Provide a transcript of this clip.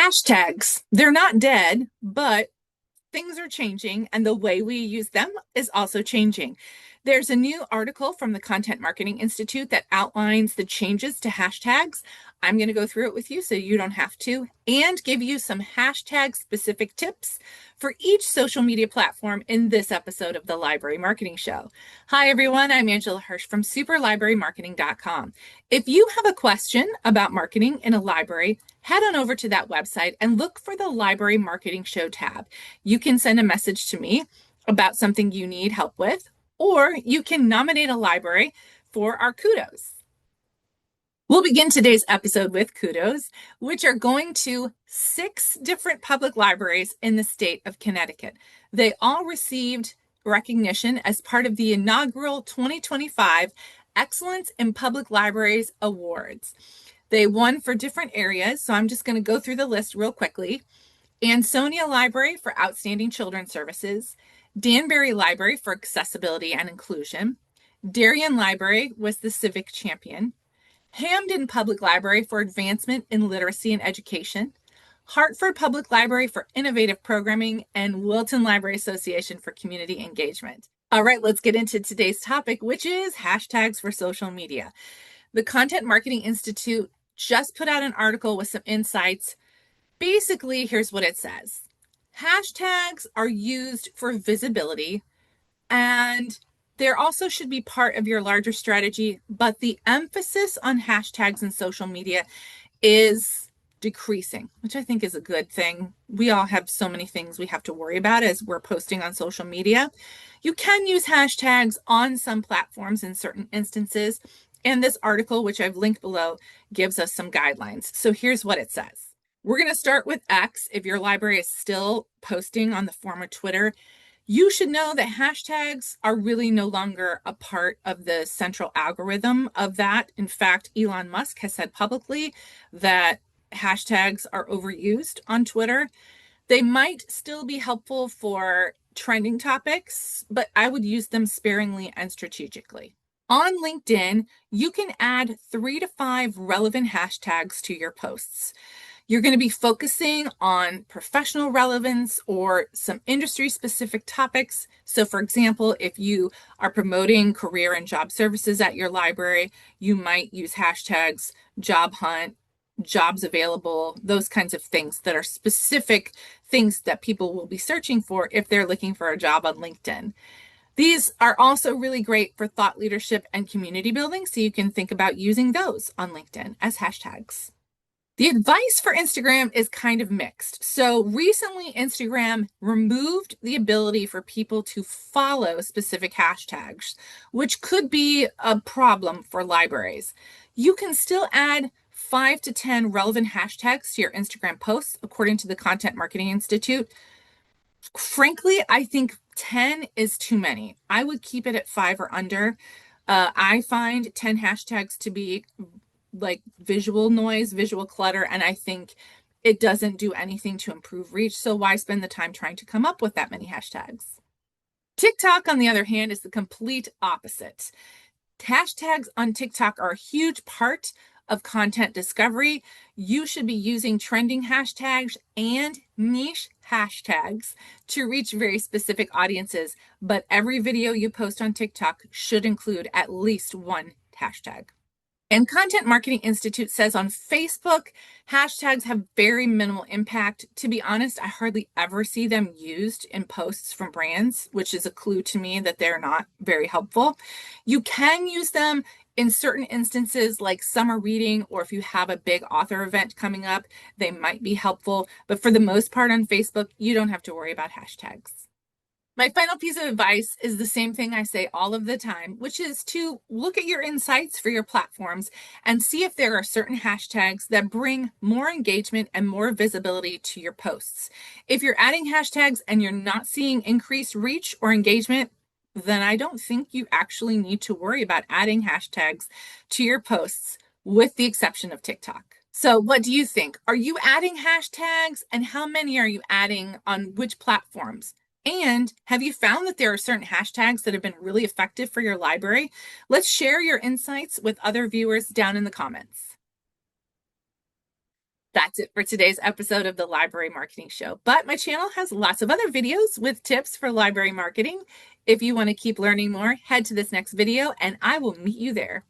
Hashtags, they're not dead, but things are changing and the way we use them is also changing. There's a new article from the Content Marketing Institute that outlines the changes to hashtags. I'm going to go through it with you so you don't have to, and give you some hashtag specific tips for each social media platform in this episode of the Library Marketing Show. Hi, everyone. I'm Angela Hursh from superlibrarymarketing.com. If you have a question about marketing in a library, head on over to that website and look for the Library Marketing Show tab. You can send a message to me about something you need help with, or you can nominate a library for our kudos. We'll begin today's episode with kudos, which are going to 6 different public libraries in the state of Connecticut. They all received recognition as part of the inaugural 2025 Excellence in Public Libraries Awards. They won for different areas, so I'm just going to go through the list real quickly. Ansonia Library for Outstanding Children's Services, Danbury Library for Accessibility and Inclusion, Darien Library was the Civic Champion, Hamden Public Library for Advancement in Literacy and Education, Hartford Public Library for Innovative Programming, and Wilton Library Association for Community Engagement. All right, let's get into today's topic, which is hashtags for social media. The Content Marketing Institute just put out an article with some insights. Basically, here's what it says. Hashtags are used for visibility, and there also should be part of your larger strategy, but the emphasis on hashtags in social media is decreasing, which I think is a good thing. We all have so many things we have to worry about as we're posting on social media. You can use hashtags on some platforms in certain instances, and this article, which I've linked below, gives us some guidelines. So here's what it says. We're going to start with X. If your library is still posting on the former Twitter, you should know that hashtags are really no longer a part of the central algorithm of that. In fact, Elon Musk has said publicly that hashtags are overused on Twitter. They might still be helpful for trending topics, but I would use them sparingly and strategically. On LinkedIn, you can add 3 to 5 relevant hashtags to your posts. You're going to be focusing on professional relevance or some industry-specific topics. So, for example, if you are promoting career and job services at your library, you might use hashtags job hunt, jobs available, those kinds of things that are specific things that people will be searching for if they're looking for a job on LinkedIn. These are also really great for thought leadership and community building, so you can think about using those on LinkedIn as hashtags. The advice for Instagram is kind of mixed. So recently, Instagram removed the ability for people to follow specific hashtags, which could be a problem for libraries. You can still add 5 to 10 relevant hashtags to your Instagram posts, according to the Content Marketing Institute. Frankly, I think 10 is too many. I would keep it at 5 or under. I find 10 hashtags to be like visual noise, visual clutter, and I think it doesn't do anything to improve reach. So why spend the time trying to come up with that many hashtags? TikTok, on the other hand, is the complete opposite. Hashtags on TikTok are a huge part of content discovery. You should be using trending hashtags and niche hashtags to reach very specific audiences, but every video you post on TikTok should include at least one hashtag. And Content Marketing Institute says on Facebook, hashtags have very minimal impact. To be honest, I hardly ever see them used in posts from brands, which is a clue to me that they're not very helpful. You can use them in certain instances like summer reading, or if you have a big author event coming up, they might be helpful. But for the most part on Facebook, you don't have to worry about hashtags. My final piece of advice is the same thing I say all of the time, which is to look at your insights for your platforms and see if there are certain hashtags that bring more engagement and more visibility to your posts. If you're adding hashtags and you're not seeing increased reach or engagement, then I don't think you actually need to worry about adding hashtags to your posts, with the exception of TikTok. So what do you think? Are you adding hashtags, and how many are you adding on which platforms? And have you found that there are certain hashtags that have been really effective for your library? Let's share your insights with other viewers down in the comments. That's it for today's episode of the Library Marketing Show. But my channel has lots of other videos with tips for library marketing. If you want to keep learning more, head to this next video and I will meet you there.